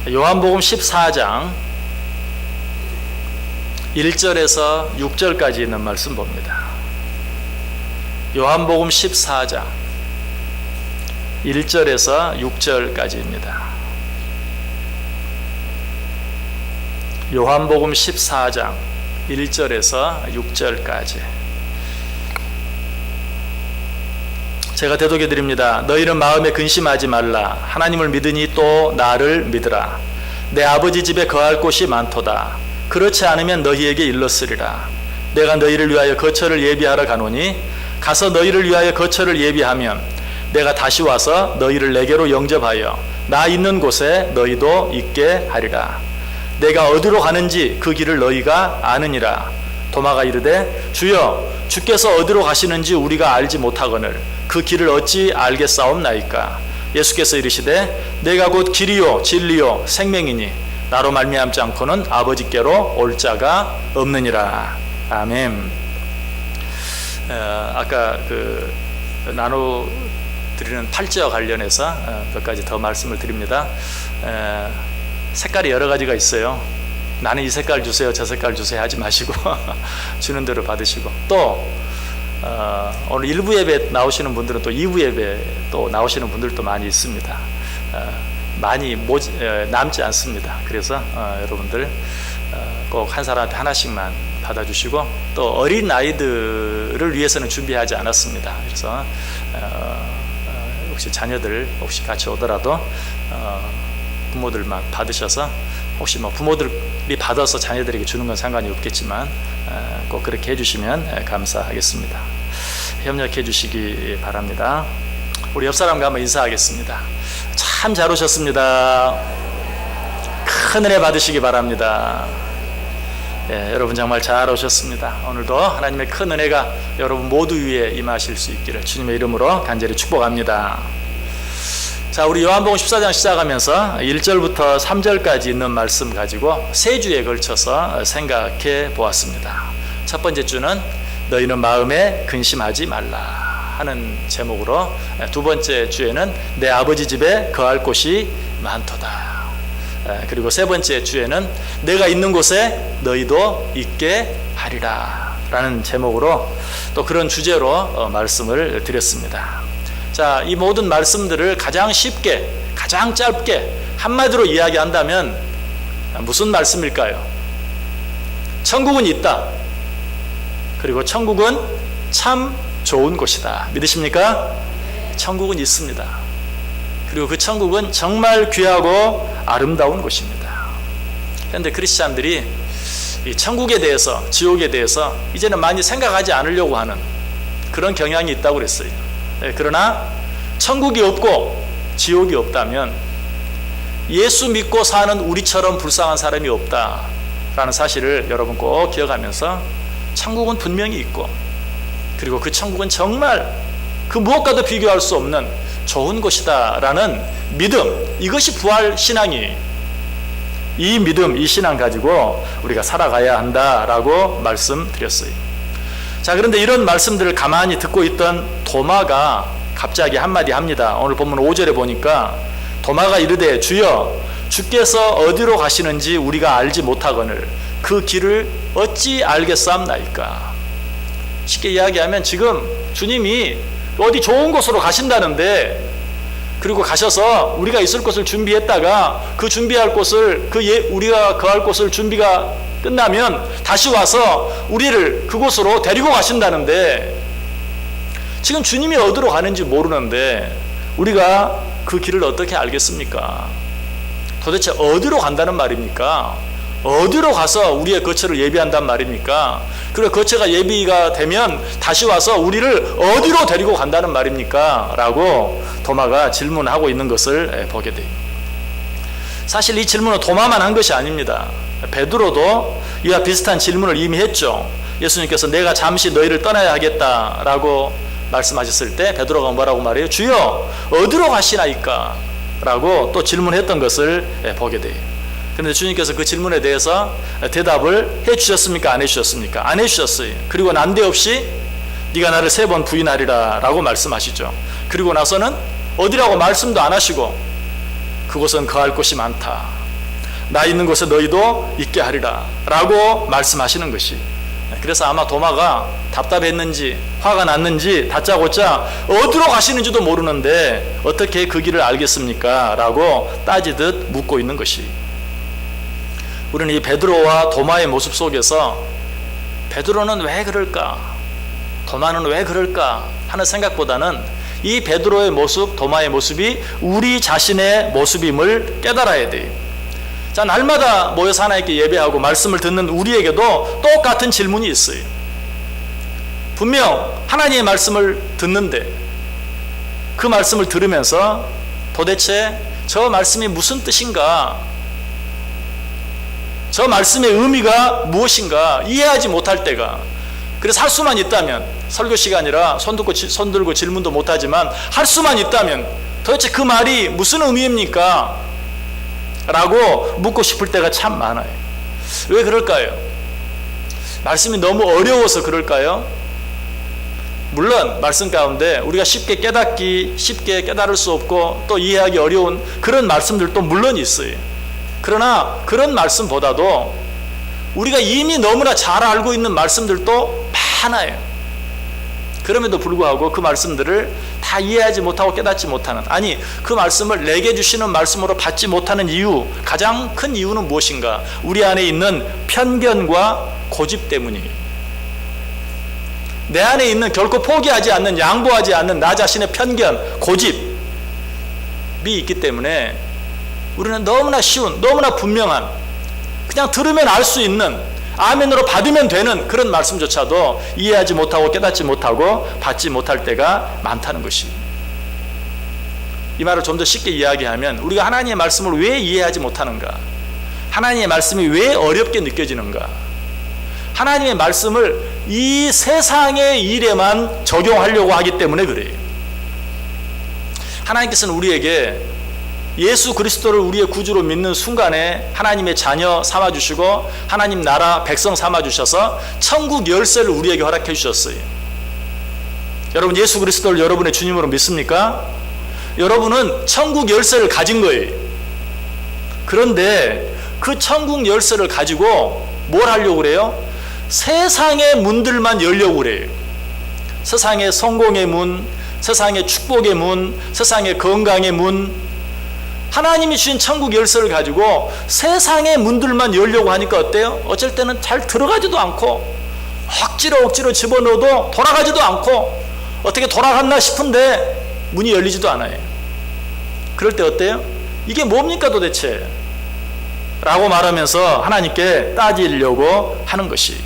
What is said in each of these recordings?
요한복음 14장 1절에서 6절까지 있는 말씀 봅니다. 요한복음 14장 1절에서 6절까지입니다. 요한복음 14장 1절에서 6절까지. 제가 대독해 드립니다. 너희는 마음에 근심하지 말라. 하나님을 믿으니 또 나를 믿으라. 내 아버지 집에 거할 곳이 많도다. 그렇지 않으면 너희에게 일렀으리라. 내가 너희를 위하여 거처를 예비하러 가노니 가서 너희를 위하여 거처를 예비하면 내가 다시 와서 너희를 내게로 영접하여 나 있는 곳에 너희도 있게 하리라. 내가 어디로 가는지 그 길을 너희가 아느니라. 도마가 이르되 주여 주께서 어디로 가시는지 우리가 알지 못하거늘 그 길을 어찌 알겠사옵나이까. 예수께서 이르시되 내가 곧 길이요 진리요 생명이니 나로 말미암지 않고는 아버지께로 올 자가 없느니라. 아멘. 아까 나눠드리는 8제와 관련해서 몇 가지 더 말씀을 드립니다. 색깔이 여러 가지가 있어요. 나는 이 색깔 주세요, 저 색깔 주세요 하지 마시고 주는 대로 받으시고, 또 오늘 1부 예배 나오시는 분들은 또 2부 예배 또 나오시는 분들도 많이 있습니다. 많이 남지 않습니다. 그래서 여러분들 꼭 한 사람한테 하나씩만 받아주시고, 또 어린 아이들을 위해서는 준비하지 않았습니다. 그래서 혹시 자녀들 혹시 같이 오더라도 부모들만 받으셔서, 혹시 뭐 부모들이 받아서 자녀들에게 주는 건 상관이 없겠지만 꼭 그렇게 해주시면 감사하겠습니다. 협력해 주시기 바랍니다. 우리 옆 사람과 한번 인사하겠습니다. 참 잘 오셨습니다. 큰 은혜 받으시기 바랍니다. 여러분 정말 잘 오셨습니다. 오늘도 하나님의 큰 은혜가 여러분 모두 위에 임하실 수 있기를 주님의 이름으로 간절히 축복합니다. 자, 우리 요한복음 14장 시작하면서 1절부터 3절까지 있는 말씀 가지고 세 주에 걸쳐서 생각해 보았습니다. 첫 번째 주는 너희는 마음에 근심하지 말라 하는 제목으로, 두 번째 주에는 내 아버지 집에 거할 곳이 많도다. 그리고 세 번째 주에는 내가 있는 곳에 너희도 있게 하리라 라는 제목으로 또 그런 주제로 말씀을 드렸습니다. 자, 이 모든 말씀들을 가장 쉽게, 가장 짧게 한마디로 이야기한다면 무슨 말씀일까요? 천국은 있다. 그리고 천국은 참 좋은 곳이다. 믿으십니까? 천국은 있습니다. 그리고 그 천국은 정말 귀하고 아름다운 곳입니다. 그런데 크리스찬들이 이 천국에 대해서, 지옥에 대해서 이제는 많이 생각하지 않으려고 하는 그런 경향이 있다고 그랬어요. 그러나 천국이 없고 지옥이 없다면 예수 믿고 사는 우리처럼 불쌍한 사람이 없다라는 사실을 여러분 꼭 기억하면서, 천국은 분명히 있고, 그리고 그 천국은 정말 그 무엇과도 비교할 수 없는 좋은 곳이다라는 믿음, 이것이 부활 신앙이에요. 이 믿음, 이 신앙 가지고 우리가 살아가야 한다라고 말씀드렸어요. 자, 그런데 이런 말씀들을 가만히 듣고 있던 도마가 갑자기 한마디 합니다. 오늘 본문 5절에 보니까 도마가 이르되 주여 주께서 어디로 가시는지 우리가 알지 못하거늘 그 길을 어찌 알겠사옵나이까. 쉽게 이야기하면 지금 주님이 어디 좋은 곳으로 가신다는데, 그리고 가셔서 우리가 있을 곳을 준비했다가 그 준비할 곳을, 우리가 거할 곳을 준비가 끝나면 다시 와서 우리를 그곳으로 데리고 가신다는데, 지금 주님이 어디로 가는지 모르는데 우리가 그 길을 어떻게 알겠습니까? 도대체 어디로 간다는 말입니까? 어디로 가서 우리의 거처를 예비한단 말입니까? 그리고 거처가 예비가 되면 다시 와서 우리를 어디로 데리고 간다는 말입니까? 라고 도마가 질문하고 있는 것을 보게 돼요. 사실 이 질문은 도마만 한 것이 아닙니다. 베드로도 이와 비슷한 질문을 이미 했죠. 예수님께서 내가 잠시 너희를 떠나야 하겠다라고 말씀하셨을 때 베드로가 뭐라고 말해요? 주여 어디로 가시나이까? 라고 또 질문했던 것을 보게 돼요. 그런데 주님께서 그 질문에 대해서 대답을 해주셨습니까? 안 해주셨습니까? 안 해주셨어요. 그리고 난데없이 네가 나를 3번 부인하리라 라고 말씀하시죠. 그리고 나서는 어디라고 말씀도 안 하시고 그곳은 거할 곳이 많다. 나 있는 곳에 너희도 있게 하리라 라고 말씀하시는 것이. 그래서 아마 도마가 답답했는지 화가 났는지 다짜고짜 어디로 가시는지도 모르는데 어떻게 그 길을 알겠습니까? 라고 따지듯 묻고 있는 것이. 우리는 이 베드로와 도마의 모습 속에서 베드로는 왜 그럴까? 도마는 왜 그럴까? 하는 생각보다는 이 베드로의 모습, 도마의 모습이 우리 자신의 모습임을 깨달아야 돼요. 자, 날마다 모여서 하나님께 예배하고 말씀을 듣는 우리에게도 똑같은 질문이 있어요. 분명 하나님의 말씀을 듣는데 그 말씀을 들으면서 도대체 저 말씀이 무슨 뜻인가? 저 말씀의 의미가 무엇인가 이해하지 못할 때가, 그래서 할 수만 있다면, 설교 시간이라 손 들고 질문도 못하지만 할 수만 있다면 도대체 그 말이 무슨 의미입니까? 라고 묻고 싶을 때가 참 많아요. 왜 그럴까요? 말씀이 너무 어려워서 그럴까요? 물론 말씀 가운데 우리가 쉽게 깨달을 수 없고 또 이해하기 어려운 그런 말씀들도 물론 있어요. 그러나 그런 말씀보다도 우리가 이미 너무나 잘 알고 있는 말씀들도 많아요. 그럼에도 불구하고 그 말씀들을 다 이해하지 못하고 깨닫지 못하는, 아니 그 말씀을 내게 주시는 말씀으로 받지 못하는 이유, 가장 큰 이유는 무엇인가? 우리 안에 있는 편견과 고집 때문이에요. 내 안에 있는 결코 포기하지 않는, 양보하지 않는 나 자신의 편견, 고집이 있기 때문에 우리는 너무나 쉬운, 너무나 분명한, 그냥 들으면 알 수 있는, 아멘으로 받으면 되는 그런 말씀조차도 이해하지 못하고 깨닫지 못하고 받지 못할 때가 많다는 것이. 이 말을 좀 더 쉽게 이야기하면 우리가 하나님의 말씀을 왜 이해하지 못하는가? 하나님의 말씀이 왜 어렵게 느껴지는가? 하나님의 말씀을 이 세상의 일에만 적용하려고 하기 때문에 그래요. 하나님께서는 우리에게 예수 그리스도를 우리의 구주로 믿는 순간에 하나님의 자녀 삼아주시고 하나님 나라 백성 삼아주셔서 천국 열쇠를 우리에게 허락해 주셨어요. 여러분, 예수 그리스도를 여러분의 주님으로 믿습니까? 여러분은 천국 열쇠를 가진 거예요. 그런데 그 천국 열쇠를 가지고 뭘 하려고 그래요? 세상의 문들만 열려고 그래요. 세상의 성공의 문, 세상의 축복의 문, 세상의 건강의 문, 하나님이 주신 천국 열쇠를 가지고 세상의 문들만 열려고 하니까 어때요? 어쩔 때는 잘 들어가지도 않고 억지로 집어넣어도 돌아가지도 않고 어떻게 돌아갔나 싶은데 문이 열리지도 않아요. 그럴 때 어때요? 이게 뭡니까 도대체? 라고 말하면서 하나님께 따지려고 하는 것이.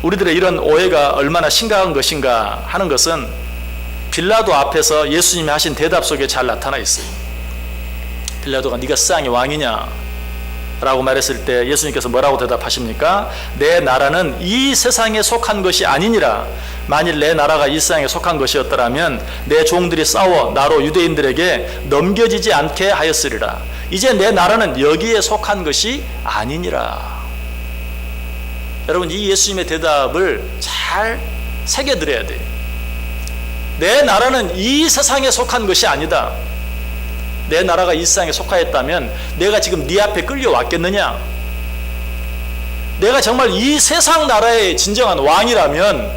우리들의 이런 오해가 얼마나 심각한 것인가 하는 것은 빌라도 앞에서 예수님이 하신 대답 속에 잘 나타나 있어요. 빌라도가 네가 세상의 왕이냐? 라고 말했을 때 예수님께서 뭐라고 대답하십니까? 내 나라는 이 세상에 속한 것이 아니니라. 만일 내 나라가 이 세상에 속한 것이었더라면 내 종들이 싸워 나로 유대인들에게 넘겨지지 않게 하였으리라. 이제 내 나라는 여기에 속한 것이 아니니라. 여러분, 이 예수님의 대답을 잘 새겨들어야 돼요. 내 나라는 이 세상에 속한 것이 아니다. 내 나라가 이 세상에 속하였다면 내가 지금 네 앞에 끌려왔겠느냐? 내가 정말 이 세상 나라의 진정한 왕이라면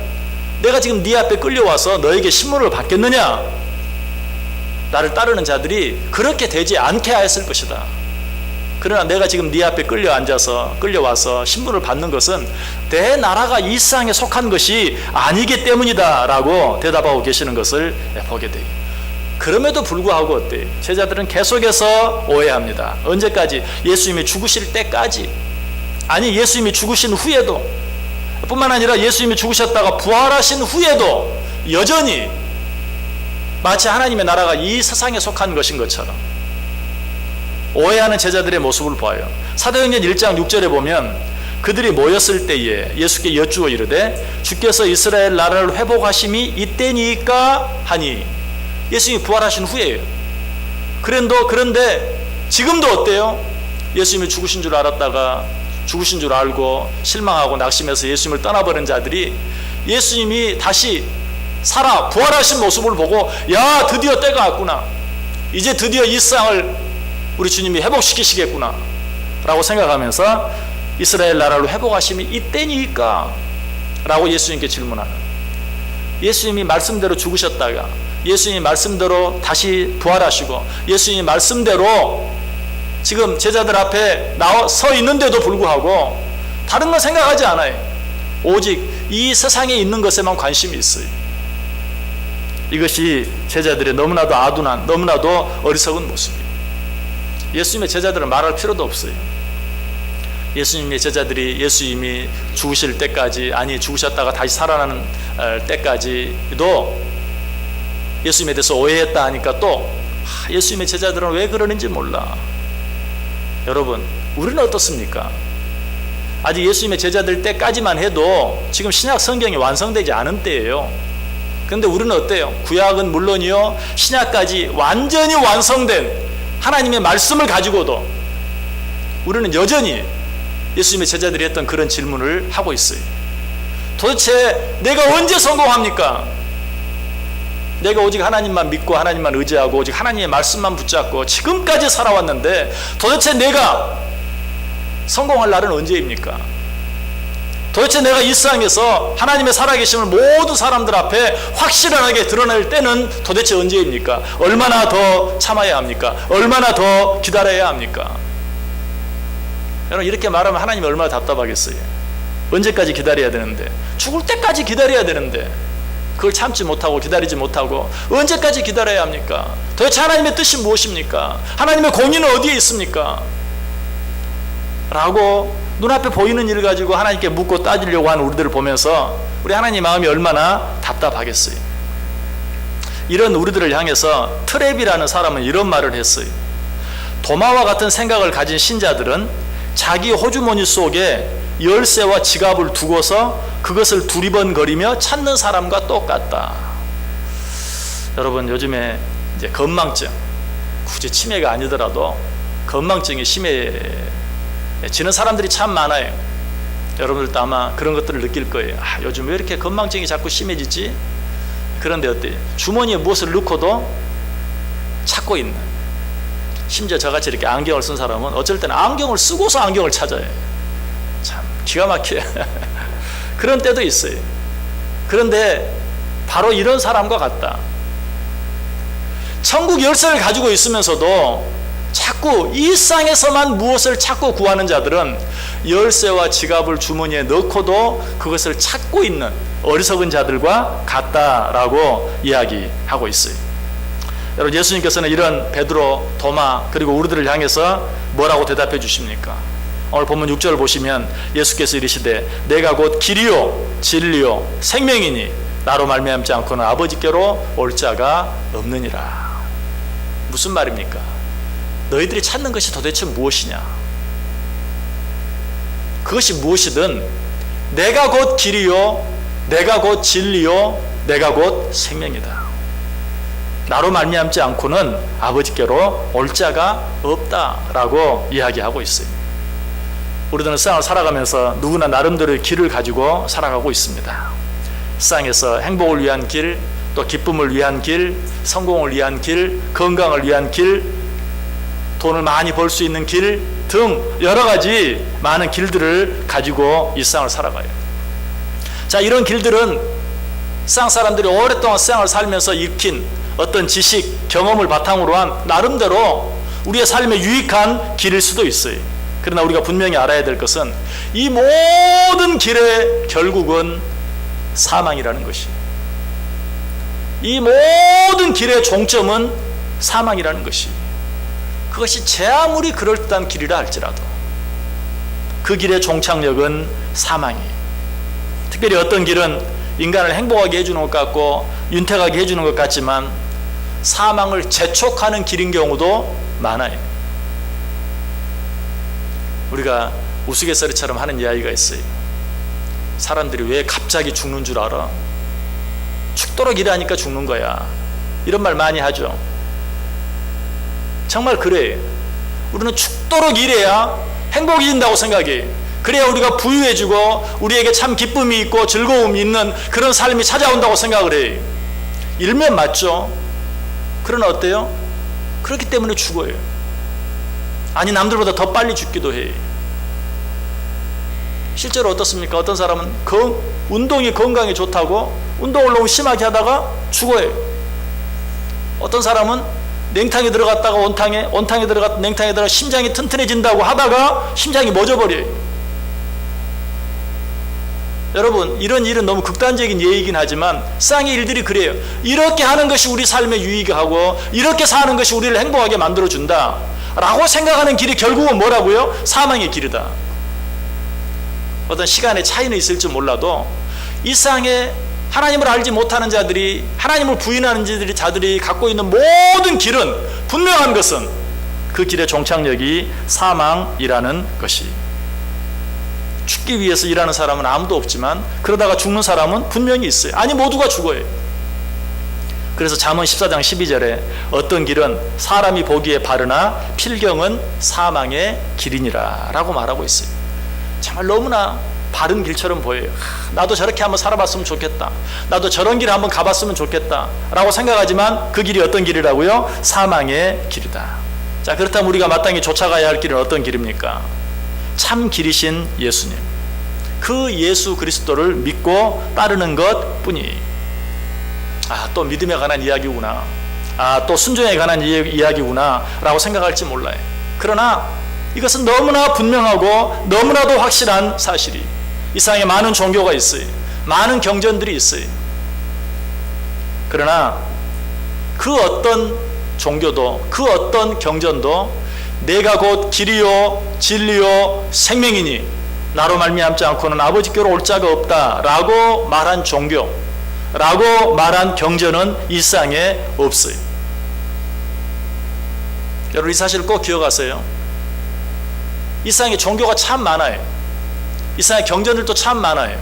내가 지금 네 앞에 끌려와서 너에게 신문을 받겠느냐? 나를 따르는 자들이 그렇게 되지 않게 하였을 것이다. 그러나 내가 지금 네 앞에 끌려와서 신문을 받는 것은 내 나라가 이 세상에 속한 것이 아니기 때문이다 라고 대답하고 계시는 것을 보게 돼요. 그럼에도 불구하고 어때요? 제자들은 계속해서 오해합니다. 언제까지? 예수님이 죽으실 때까지. 아니, 예수님이 죽으신 후에도, 뿐만 아니라 예수님이 죽으셨다가 부활하신 후에도 여전히 마치 하나님의 나라가 이 세상에 속한 것인 것처럼 오해하는 제자들의 모습을 보아요. 사도행전 1장 6절에 보면 그들이 모였을 때에 예수께 여쭈어 이르되 주께서 이스라엘 나라를 회복하심이 이때니까 하니. 예수님이 부활하신 후에요. 그런데 지금도 어때요? 예수님이 죽으신 줄 알았다가 죽으신 줄 알고 실망하고 낙심해서 예수님을 떠나버린 자들이 예수님이 다시 살아 부활하신 모습을 보고 야, 드디어 때가 왔구나. 이제 드디어 이 세상을 우리 주님이 회복시키시겠구나 라고 생각하면서 이스라엘 나라로 회복하심이 이때니까 라고 예수님께 질문하는, 예수님이 말씀대로 죽으셨다가 예수님이 말씀대로 다시 부활하시고 예수님이 말씀대로 지금 제자들 앞에 서 있는데도 불구하고 다른 건 생각하지 않아요. 오직 이 세상에 있는 것에만 관심이 있어요. 이것이 제자들의 너무나도 아둔한, 너무나도 어리석은 모습이에요. 예수님의 제자들은 말할 필요도 없어요. 예수님의 제자들이 예수님이 죽으실 때까지, 아니 죽으셨다가 다시 살아나는 때까지도 예수님에 대해서 오해했다 하니까 또 예수님의 제자들은 왜 그러는지 몰라. 여러분, 우리는 어떻습니까? 아직 예수님의 제자들 때까지만 해도 지금 신약 성경이 완성되지 않은 때예요. 그런데 우리는 어때요? 구약은 물론이요, 신약까지 완전히 완성된 하나님의 말씀을 가지고도 우리는 여전히 예수님의 제자들이 했던 그런 질문을 하고 있어요. 도대체 내가 언제 성공합니까? 내가 오직 하나님만 믿고 하나님만 의지하고 오직 하나님의 말씀만 붙잡고 지금까지 살아왔는데 도대체 내가 성공할 날은 언제입니까? 도대체 내가 이 세상에서 하나님의 살아계심을 모든 사람들 앞에 확실하게 드러낼 때는 도대체 언제입니까? 얼마나 더 참아야 합니까? 얼마나 더 기다려야 합니까? 여러분, 이렇게 말하면 하나님이 얼마나 답답하겠어요. 언제까지 기다려야 되는데, 죽을 때까지 기다려야 되는데 그걸 참지 못하고 기다리지 못하고 언제까지 기다려야 합니까? 도대체 하나님의 뜻이 무엇입니까? 하나님의 공의는 어디에 있습니까? 라고 눈앞에 보이는 일을 가지고 하나님께 묻고 따지려고 하는 우리들을 보면서 우리 하나님 마음이 얼마나 답답하겠어요. 이런 우리들을 향해서 트랩이라는 사람은 이런 말을 했어요. 도마와 같은 생각을 가진 신자들은 자기 호주머니 속에 열쇠와 지갑을 두고서 그것을 두리번거리며 찾는 사람과 똑같다. 여러분, 요즘에 이제 건망증, 굳이 치매가 아니더라도 건망증이 심해지는 사람들이 참 많아요. 여러분들도 아마 그런 것들을 느낄 거예요. 요즘 왜 이렇게 건망증이 자꾸 심해지지? 그런데 어때요? 주머니에 무엇을 넣고도 찾고 있는, 심지어 저같이 이렇게 안경을 쓴 사람은 어쩔 때는 안경을 쓰고서 안경을 찾아요. 참 기가 막혀요. 그런 때도 있어요. 그런데 바로 이런 사람과 같다. 천국 열쇠를 가지고 있으면서도 자꾸 이 세상에서만 무엇을 찾고 구하는 자들은 열쇠와 지갑을 주머니에 넣고도 그것을 찾고 있는 어리석은 자들과 같다라고 이야기하고 있어요. 여러분, 예수님께서는 이런 베드로, 도마 그리고 우리들을 향해서 뭐라고 대답해 주십니까? 오늘 본문 6절을 보시면 예수께서 이르시되 내가 곧 길이요 진리요 생명이니 나로 말미암지 않고는 아버지께로 올 자가 없느니라. 무슨 말입니까? 너희들이 찾는 것이 도대체 무엇이냐? 그것이 무엇이든 내가 곧 길이요 내가 곧 진리요 내가 곧 생명이다. 나로 말미암지 않고는 아버지께로 올 자가 없다라고 이야기하고 있어요. 우리들은 세상을 살아가면서 누구나 나름대로의 길을 가지고 살아가고 있습니다. 세상에서 행복을 위한 길, 또 기쁨을 위한 길, 성공을 위한 길, 건강을 위한 길, 돈을 많이 벌 수 있는 길 등 여러 가지 많은 길들을 가지고 이 세상을 살아가요. 자, 이런 길들은 세상 사람들이 오랫동안 세상을 살면서 익힌 어떤 지식, 경험을 바탕으로 한 나름대로 우리의 삶에 유익한 길일 수도 있어요. 그러나 우리가 분명히 알아야 될 것은 이 모든 길의 결국은 사망이라는 것이, 이 모든 길의 종점은 사망이라는 것이, 그것이 제 아무리 그럴듯한 길이라 할지라도 그 길의 종착역은 사망이에요. 특별히 어떤 길은 인간을 행복하게 해주는 것 같고 윤택하게 해주는 것 같지만 사망을 재촉하는 길인 경우도 많아요. 우리가 우스갯소리처럼 하는 이야기가 있어요. 사람들이 왜 갑자기 죽는 줄 알아? 죽도록 일하니까 죽는 거야. 이런 말 많이 하죠. 정말 그래요. 우리는 죽도록 일해야 행복해진다고 생각해. 그래야 우리가 부유해지고 우리에게 참 기쁨이 있고 즐거움이 있는 그런 삶이 찾아온다고 생각을 해요. 일면 맞죠. 그러나 어때요? 그렇기 때문에 죽어요. 아니 남들보다 더 빨리 죽기도 해. 실제로 어떻습니까? 어떤 사람은 운동이 건강에 좋다고 운동을 너무 심하게 하다가 죽어요. 어떤 사람은 냉탕에 들어갔다가 온탕에 들어갔다 냉탕에 들어가 심장이 튼튼해진다고 하다가 심장이 멎어버려요. 여러분, 이런 일은 너무 극단적인 예이긴 하지만 세상의 일들이 그래요. 이렇게 하는 것이 우리 삶에 유익하고 이렇게 사는 것이 우리를 행복하게 만들어준다 라고 생각하는 길이 결국은 뭐라고요? 사망의 길이다. 어떤 시간의 차이는 있을지 몰라도 이 세상에 하나님을 알지 못하는 자들이, 하나님을 부인하는 자들이 갖고 있는 모든 길은 분명한 것은 그 길의 종착역이 사망이라는 것이. 죽기 위해서 일하는 사람은 아무도 없지만 그러다가 죽는 사람은 분명히 있어요. 아니 모두가 죽어요. 그래서 잠언 14장 12절에 어떤 길은 사람이 보기에 바르나 필경은 사망의 길이니라 라고 말하고 있어요. 정말 너무나 바른 길처럼 보여요. 나도 저렇게 한번 살아봤으면 좋겠다, 나도 저런 길을 한번 가봤으면 좋겠다 라고 생각하지만 그 길이 어떤 길이라고요? 사망의 길이다. 자, 그렇다면 우리가 마땅히 쫓아가야 할 길은 어떤 길입니까? 참 길이신 예수님, 그 예수 그리스도를 믿고 따르는 것 뿐이. 또 믿음에 관한 이야기구나, 또 순종에 관한 이야기구나 라고 생각할지 몰라요. 그러나 이것은 너무나 분명하고 너무나도 확실한 사실이, 이 세상에 많은 종교가 있어요. 많은 경전들이 있어요. 그러나 그 어떤 종교도, 그 어떤 경전도 내가 곧 길이요 진리요 생명이니 나로 말미암지 않고는 아버지께로 올 자가 없다 라고 말한 종교, 라고 말한 경전은 이 세상에 없어요. 여러분, 이 사실을 꼭 기억하세요. 이 세상에 종교가 참 많아요. 이 세상에 경전들도 참 많아요.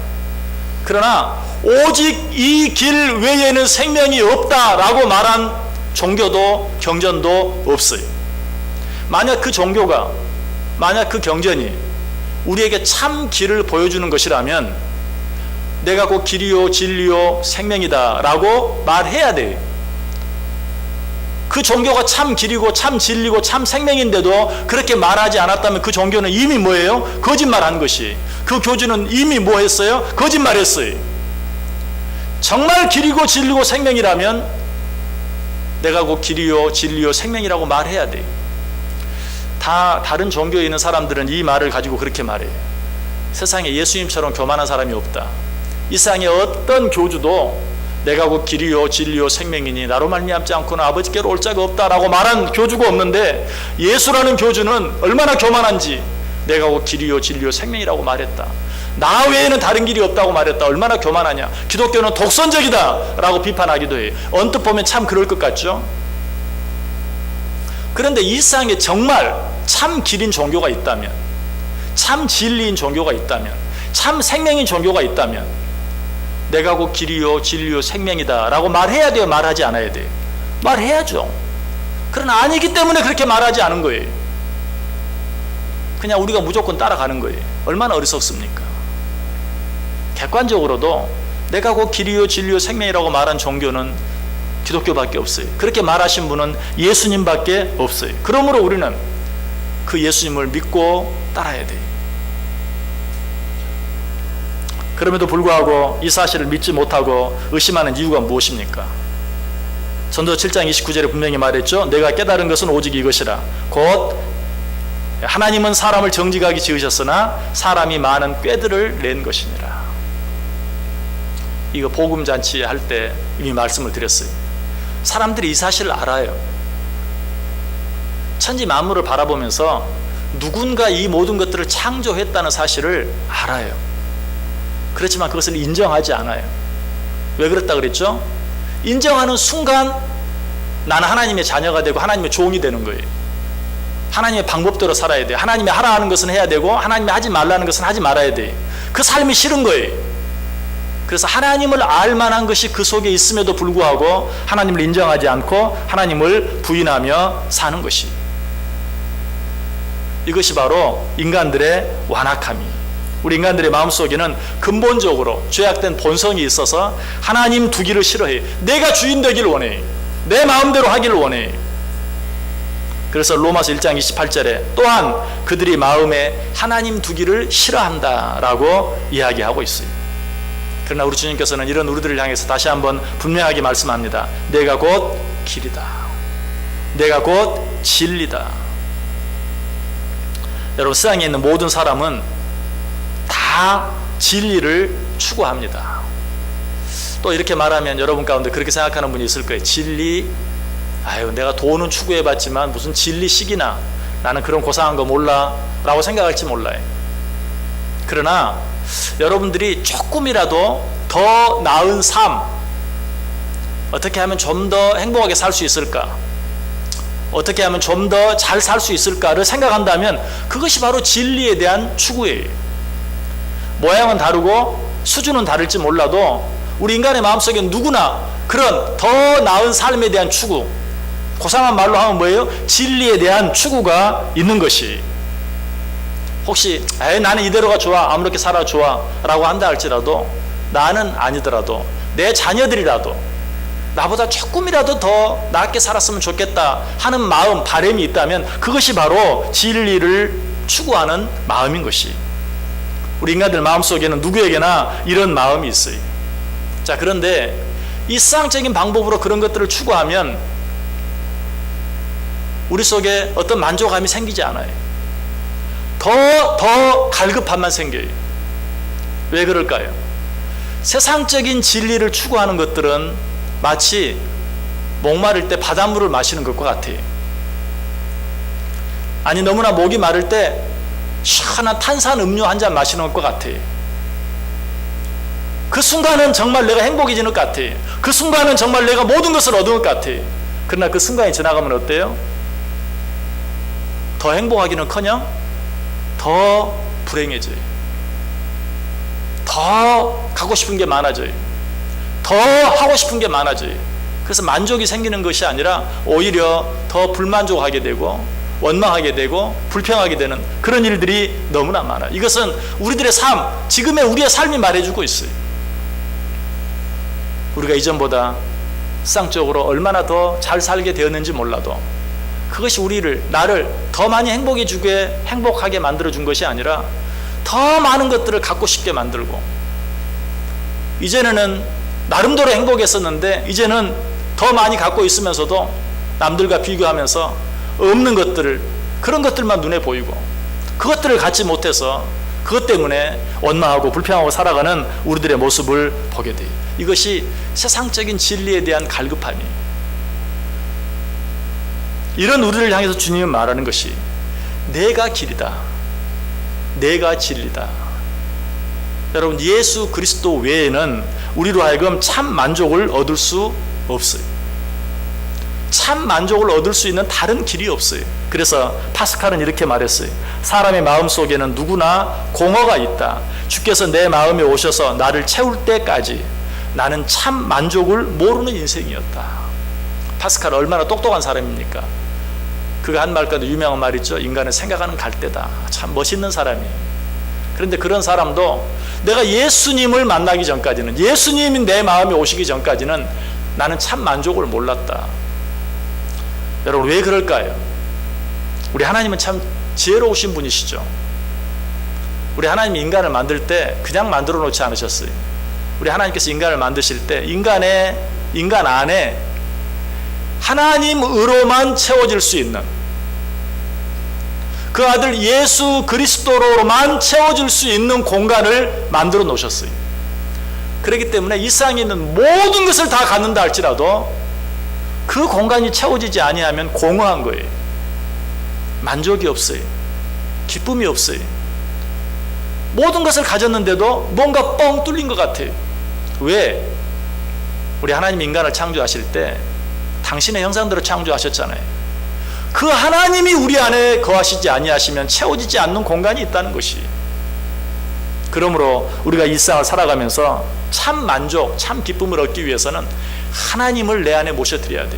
그러나 오직 이 길 외에는 생명이 없다라고 말한 종교도 경전도 없어요. 만약 그 종교가, 만약 그 경전이 우리에게 참 길을 보여주는 것이라면 내가 곧 길이요 진리요 생명이다 라고 말해야 돼요. 그 종교가 참 길이고 참 진리고 참 생명인데도 그렇게 말하지 않았다면 그 종교는 이미 뭐예요? 거짓말한 것이. 그 교주는 이미 뭐 했어요? 거짓말했어요. 정말 길이고 진리고 생명이라면 내가 곧 길이요 진리요 생명이라고 말해야 돼요. 다른 종교에 있는 사람들은 이 말을 가지고 그렇게 말해요. 세상에 예수님처럼 교만한 사람이 없다. 이 세상에 어떤 교주도 내가 곧 길이요 진리요 생명이니 나로 말미암지 않고는 아버지께로 올 자가 없다라고 말한 교주가 없는데, 예수라는 교주는 얼마나 교만한지 내가 곧 길이요 진리요 생명이라고 말했다. 나 외에는 다른 길이 없다고 말했다. 얼마나 교만하냐. 기독교는 독선적이다 라고 비판하기도 해요. 언뜻 보면 참 그럴 것 같죠. 그런데 이 세상에 정말 참 길인 종교가 있다면, 참 진리인 종교가 있다면, 참 생명인 종교가 있다면 내가 곧 길이요 진리요 생명이다 라고 말해야 돼요? 말하지 않아야 돼요? 말해야죠. 그러나 아니기 때문에 그렇게 말하지 않은 거예요. 그냥 우리가 무조건 따라가는 거예요. 얼마나 어리석습니까? 객관적으로도 내가 곧 길이요 진리요 생명이라고 말한 종교는 기독교밖에 없어요. 그렇게 말하신 분은 예수님밖에 없어요. 그러므로 우리는 그 예수님을 믿고 따라야 돼요. 그럼에도 불구하고 이 사실을 믿지 못하고 의심하는 이유가 무엇입니까? 전도서 7장 29절에 분명히 말했죠. 내가 깨달은 것은 오직 이것이라. 곧 하나님은 사람을 정직하게 지으셨으나 사람이 많은 꾀들을 낸 것이니라. 이거 복음잔치 할 때 이미 말씀을 드렸어요. 사람들이 이 사실을 알아요. 천지 만물을 바라보면서 누군가 이 모든 것들을 창조했다는 사실을 알아요. 그렇지만 그것을 인정하지 않아요. 왜 그렇다 그랬죠? 인정하는 순간 나는 하나님의 자녀가 되고 하나님의 종이 되는 거예요. 하나님의 방법대로 살아야 돼요. 하나님이 하라 하는 것은 해야 되고 하나님이 하지 말라는 것은 하지 말아야 돼요. 그 삶이 싫은 거예요. 그래서 하나님을 알 만한 것이 그 속에 있음에도 불구하고 하나님을 인정하지 않고 하나님을 부인하며 사는 것이, 이것이 바로 인간들의 완악함이, 우리 인간들의 마음속에는 근본적으로 죄악된 본성이 있어서 하나님 두기를 싫어해요. 내가 주인 되기를 원해요. 내 마음대로 하기를 원해요. 그래서 로마서 1장 28절에 또한 그들이 마음에 하나님 두기를 싫어한다라고 이야기하고 있어요. 그러나 우리 주님께서는 이런 우리들을 향해서 다시 한번 분명하게 말씀합니다. 내가 곧 길이다. 내가 곧 진리다. 여러분, 세상에 있는 모든 사람은 다 진리를 추구합니다. 또 이렇게 말하면 여러분 가운데 그렇게 생각하는 분이 있을 거예요. 진리, 아유, 내가 돈은 추구해봤지만 무슨 진리식이나, 나는 그런 고상한 거 몰라 라고 생각할지 몰라요. 그러나 여러분들이 조금이라도 더 나은 삶, 어떻게 하면 좀 더 행복하게 살 수 있을까, 어떻게 하면 좀 더 잘 살 수 있을까를 생각한다면 그것이 바로 진리에 대한 추구예요. 모양은 다르고 수준은 다를지 몰라도 우리 인간의 마음속에 누구나 그런 더 나은 삶에 대한 추구, 고상한 말로 하면 뭐예요? 진리에 대한 추구가 있는 것이, 혹시 나는 이대로가 좋아, 아무렇게 살아 좋아 라고 한다 할지라도, 나는 아니더라도 내 자녀들이라도 나보다 조금이라도 더 낫게 살았으면 좋겠다 하는 마음, 바람이 있다면 그것이 바로 진리를 추구하는 마음인 것이, 우리 인간들 마음속에는 누구에게나 이런 마음이 있어요. 자, 그런데 이 세상적인 방법으로 그런 것들을 추구하면 우리 속에 어떤 만족감이 생기지 않아요. 더 갈급함만 생겨요. 왜 그럴까요? 세상적인 진리를 추구하는 것들은 마치 목마를 때 바닷물을 마시는 것과 같아요. 아니, 너무나 목이 마를 때 시원한 탄산 음료 한 잔 마시는 것과 같아요. 그 순간은 정말 내가 행복해지는 것 같아요. 그 순간은 정말 내가 모든 것을 얻은 것 같아요. 그러나 그 순간이 지나가면 어때요? 더 행복하기는커녕 더 불행해져요. 더 가고 싶은 게 많아져요. 더 하고 싶은 게 많아져요. 그래서 만족이 생기는 것이 아니라 오히려 더 불만족하게 되고 원망하게 되고 불평하게 되는 그런 일들이 너무나 많아요. 이것은 우리들의 삶, 지금의 우리의 삶이 말해주고 있어요. 우리가 이전보다 세상적으로 얼마나 더 잘 살게 되었는지 몰라도 그것이 나를 더 많이 행복하게 만들어준 것이 아니라 더 많은 것들을 갖고 싶게 만들고, 이전에는 나름대로 행복했었는데 이제는 더 많이 갖고 있으면서도 남들과 비교하면서 없는 것들을, 그런 것들만 눈에 보이고 그것들을 갖지 못해서 그것 때문에 원망하고 불평하고 살아가는 우리들의 모습을 보게 돼요. 이것이 세상적인 진리에 대한 갈급함이에요. 이런 우리를 향해서 주님은 말하는 것이 내가 길이다, 내가 진리다. 여러분, 예수 그리스도 외에는 우리로 하여금 참 만족을 얻을 수 없어요. 참 만족을 얻을 수 있는 다른 길이 없어요. 그래서 파스칼은 이렇게 말했어요. 사람의 마음속에는 누구나 공허가 있다. 주께서 내 마음에 오셔서 나를 채울 때까지 나는 참 만족을 모르는 인생이었다. 파스칼은 얼마나 똑똑한 사람입니까? 그가 한 말과도 유명한 말 있죠. 인간은 생각하는 갈대다. 참 멋있는 사람이에요. 그런데 그런 사람도 내가 예수님을 만나기 전까지는, 예수님이 내 마음에 오시기 전까지는 나는 참 만족을 몰랐다. 여러분, 왜 그럴까요? 우리 하나님은 참 지혜로우신 분이시죠. 우리 하나님이 인간을 만들 때 그냥 만들어 놓지 않으셨어요. 우리 하나님께서 인간을 만드실 때 인간 안에 하나님으로만 채워질 수 있는, 그 아들 예수 그리스도로만 채워질 수 있는 공간을 만들어 놓으셨어요. 그렇기 때문에 이 세상에 있는 모든 것을 다 갖는다 할지라도 그 공간이 채워지지 아니하면 공허한 거예요. 만족이 없어요. 기쁨이 없어요. 모든 것을 가졌는데도 뭔가 뻥 뚫린 것 같아요. 왜? 우리 하나님 인간을 창조하실 때 당신의 형상대로 창조하셨잖아요. 그 하나님이 우리 안에 거하시지 아니하시면 채워지지 않는 공간이 있다는 것이. 그러므로 우리가 이 세상을 살아가면서 참 만족, 참 기쁨을 얻기 위해서는 하나님을 내 안에 모셔드려야 돼.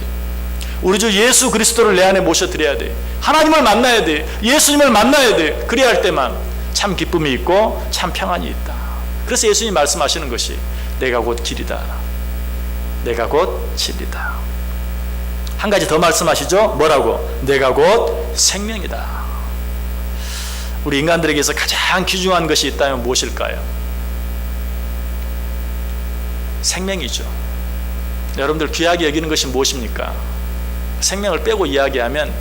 우리 주 예수 그리스도를 내 안에 모셔드려야 돼. 하나님을 만나야 돼. 예수님을 만나야 돼. 그래야 할 때만 참 기쁨이 있고 참 평안이 있다. 그래서 예수님이 말씀하시는 것이 내가 곧 길이다, 내가 곧 진리다. 한 가지 더 말씀하시죠. 뭐라고? 내가 곧 생명이다. 우리 인간들에게서 가장 귀중한 것이 있다면 무엇일까요? 생명이죠. 여러분들 귀하게 여기는 것이 무엇입니까? 생명을 빼고 이야기하면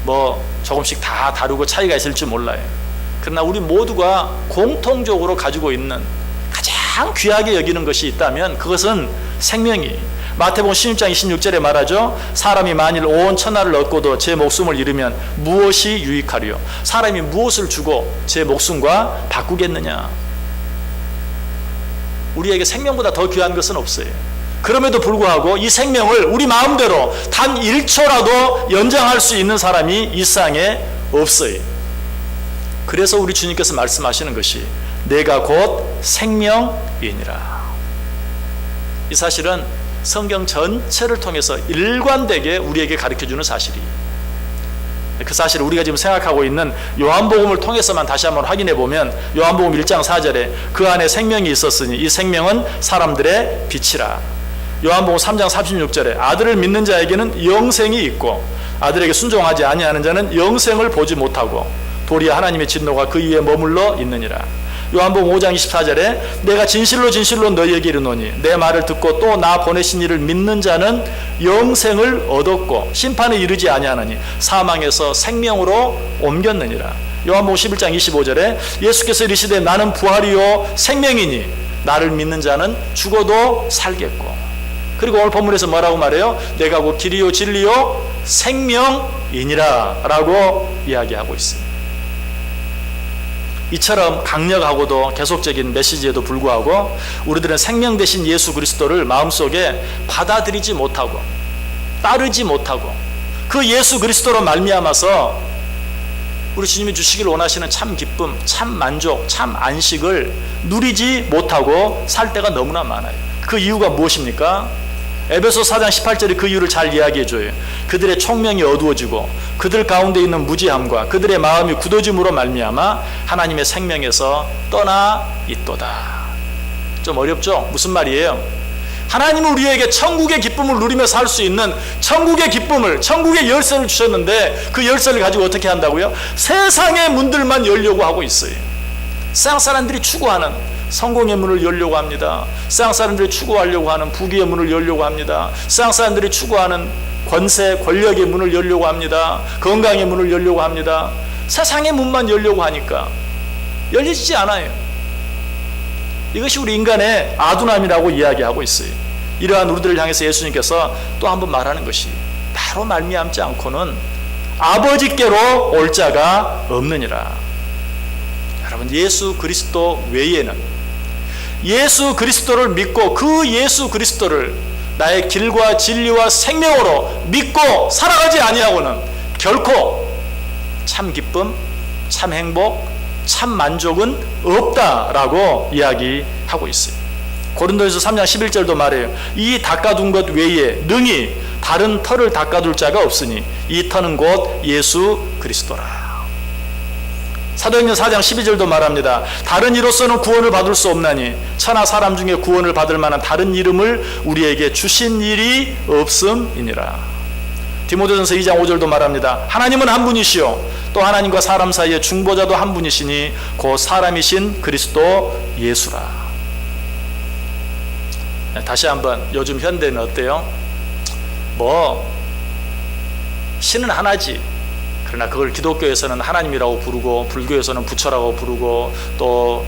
뭐 조금씩 다 다르고 차이가 있을지 몰라요. 그러나 우리 모두가 공통적으로 가지고 있는 가장 귀하게 여기는 것이 있다면 그것은 생명이. 마태복음 16장 26절에 말하죠. 사람이 만일 온 천하를 얻고도 제 목숨을 잃으면 무엇이 유익하리요? 사람이 무엇을 주고 제 목숨과 바꾸겠느냐? 우리에게 생명보다 더 귀한 것은 없어요. 그럼에도 불구하고 이 생명을 우리 마음대로 단 1초라도 연장할 수 있는 사람이 이 세상에 없어요. 그래서 우리 주님께서 말씀하시는 것이 내가 곧 생명이니라. 이 사실은 성경 전체를 통해서 일관되게 우리에게 가르쳐주는 사실이에요. 그 사실을 우리가 지금 생각하고 있는 요한복음을 통해서만 다시 한번 확인해 보면 요한복음 1장 4절에 그 안에 생명이 있었으니 이 생명은 사람들의 빛이라. 요한복음 3장 36절에 아들을 믿는 자에게는 영생이 있고 아들에게 순종하지 아니하는 자는 영생을 보지 못하고 도리어 하나님의 진노가 그 위에 머물러 있느니라. 요한복음 5장 24절에 내가 진실로 진실로 너희에게 이르노니 내 말을 듣고 또 나 보내신 이를 믿는 자는 영생을 얻었고 심판에 이르지 아니하느니 사망에서 생명으로 옮겼느니라. 요한복음 11장 25절에 예수께서 이르시되 나는 부활이요 생명이니 나를 믿는 자는 죽어도 살겠고. 그리고 오늘 본문에서 뭐라고 말해요? 내가 곧 길이요 진리요 생명이니라 라고 이야기하고 있습니다. 이처럼 강력하고도 계속적인 메시지에도 불구하고 우리들은 생명 대신 예수 그리스도를 마음속에 받아들이지 못하고 따르지 못하고 그 예수 그리스도로 말미암아서 우리 주님이 주시길 원하시는 참 기쁨, 참 만족, 참 안식을 누리지 못하고 살 때가 너무나 많아요. 그 이유가 무엇입니까? 에베소 4장 18절이 그 이유를 잘 이야기해줘요. 그들의 총명이 어두워지고 그들 가운데 있는 무지함과 그들의 마음이 굳어짐으로 말미암아 하나님의 생명에서 떠나 있도다. 좀 어렵죠? 무슨 말이에요? 하나님은 우리에게 천국의 기쁨을 누리며 살 수 있는 천국의 기쁨을, 천국의 열쇠를 주셨는데 그 열쇠를 가지고 어떻게 한다고요? 세상의 문들만 열려고 하고 있어요. 세상 사람들이 추구하는 성공의 문을 열려고 합니다. 세상 사람들이 추구하려고 하는 부귀의 문을 열려고 합니다. 세상 사람들이 추구하는 권세, 권력의 문을 열려고 합니다. 건강의 문을 열려고 합니다. 세상의 문만 열려고 하니까 열리지 않아요. 이것이 우리 인간의 아둔함이라고 이야기하고 있어요. 이러한 우리들을 향해서 예수님께서 또 한 번 말하는 것이 나로 말미암지 않고는 아버지께로 올 자가 없느니라. 여러분, 예수 그리스도 외에는 예수 그리스도를 믿고 그 예수 그리스도를 나의 길과 진리와 생명으로 믿고 살아가지 아니하고는 결코 참 기쁨, 참 행복, 참 만족은 없다라고 이야기하고 있어요. 고린도전서 3장 11절도 말해요. 이 닦아둔 것 외에 능히 다른 터를 닦아둘 자가 없으니 이 터는 곧 예수 그리스도라. 사도행전 4장 12절도 말합니다. 다른 이로서는 구원을 받을 수 없나니 천하 사람 중에 구원을 받을 만한 다른 이름을 우리에게 주신 일이 없음이니라. 디모데전서 2장 5절도 말합니다. 하나님은 한 분이시요 또 하나님과 사람 사이에 중보자도 한 분이시니 곧 사람이신 그리스도 예수라. 다시 한번 요즘 현대는 어때요? 신은 하나지. 그러나 그걸 기독교에서는 하나님이라고 부르고 불교에서는 부처라고 부르고 또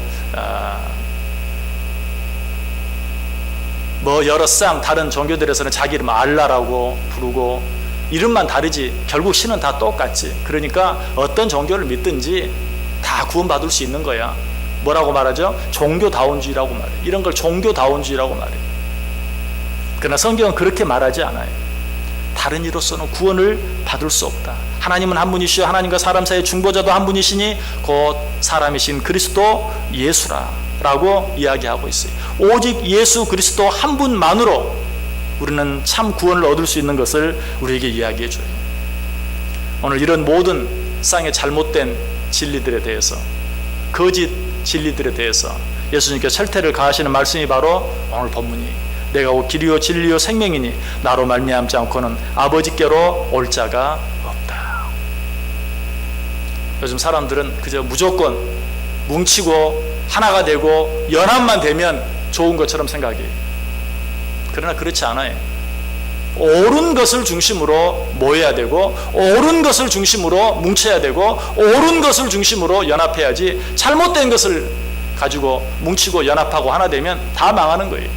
여러 쌍 다른 종교들에서는 자기 이름 알라라고 부르고 이름만 다르지 결국 신은 다 똑같지. 그러니까 어떤 종교를 믿든지 다 구원받을 수 있는 거야. 뭐라고 말하죠? 종교다원주의라고 말해. 이런 걸 종교다원주의라고 말해. 그러나 성경은 그렇게 말하지 않아요. 다른 이로서는 구원을 받을 수 없다. 하나님은 한 분이시요 하나님과 사람 사이의 중보자도 한 분이시니 곧 사람이신 그리스도 예수라 라고 이야기하고 있어요. 오직 예수 그리스도 한 분만으로 우리는 참 구원을 얻을 수 있는 것을 우리에게 이야기해 줘요. 오늘 이런 모든 세상의 잘못된 진리들에 대해서, 거짓 진리들에 대해서 예수님께서 철퇴를 가하시는 말씀이 바로 오늘 본문이 내가 곧 길이요 진리요 생명이니 나로 말미암지 않고는 아버지께로 올 자가 없다. 요즘 사람들은 그저 무조건 뭉치고 하나가 되고 연합만 되면 좋은 것처럼 생각해요. 그러나 그렇지 않아요. 옳은 것을 중심으로 모여야 되고, 옳은 것을 중심으로 뭉쳐야 되고, 옳은 것을 중심으로 연합해야지, 잘못된 것을 가지고 뭉치고 연합하고 하나 되면 다 망하는 거예요.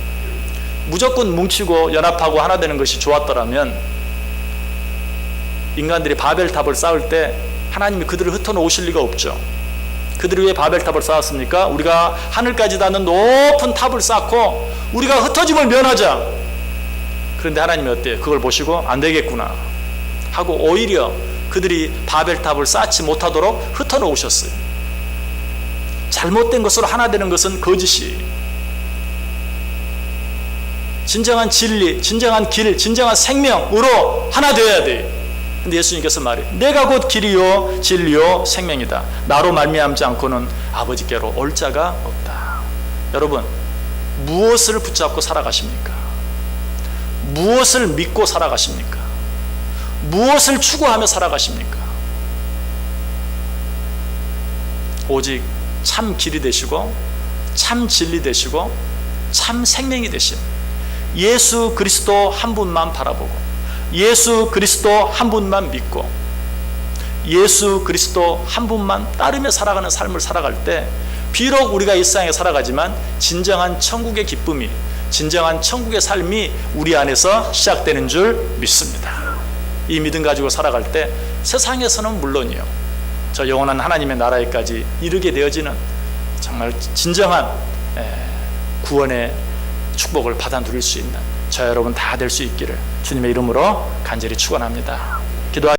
무조건 뭉치고 연합하고 하나 되는 것이 좋았더라면 인간들이 바벨탑을 쌓을 때 하나님이 그들을 흩어놓으실 리가 없죠. 그들이 왜 바벨탑을 쌓았습니까? 우리가 하늘까지 닿는 높은 탑을 쌓고 우리가 흩어짐을 면하자. 그런데 하나님이 어때요? 그걸 보시고 안 되겠구나 하고 오히려 그들이 바벨탑을 쌓지 못하도록 흩어놓으셨어요. 잘못된 것으로 하나 되는 것은 거짓이에요. 진정한 진리, 진정한 길, 진정한 생명으로 하나 되어야 돼요. 근데 예수님께서 말해요. 내가 곧 길이요 진리요 생명이다. 나로 말미암지 않고는 아버지께로 올 자가 없다. 여러분, 무엇을 붙잡고 살아가십니까? 무엇을 믿고 살아가십니까? 무엇을 추구하며 살아가십니까? 오직 참 길이 되시고 참 진리 되시고 참 생명이 되신 예수 그리스도 한 분만 바라보고 예수 그리스도 한 분만 믿고 예수 그리스도 한 분만 따르며 살아가는 삶을 살아갈 때 비록 우리가 이 세상에 살아가지만 진정한 천국의 기쁨이, 진정한 천국의 삶이 우리 안에서 시작되는 줄 믿습니다. 이 믿음 가지고 살아갈 때 세상에서는 물론이요, 저 영원한 하나님의 나라에까지 이르게 되어지는 정말 진정한 구원의 축복을 받아 누릴 수 있는 저 여러분 다 될 수 있기를 주님의 이름으로 간절히 축원합니다. 기도하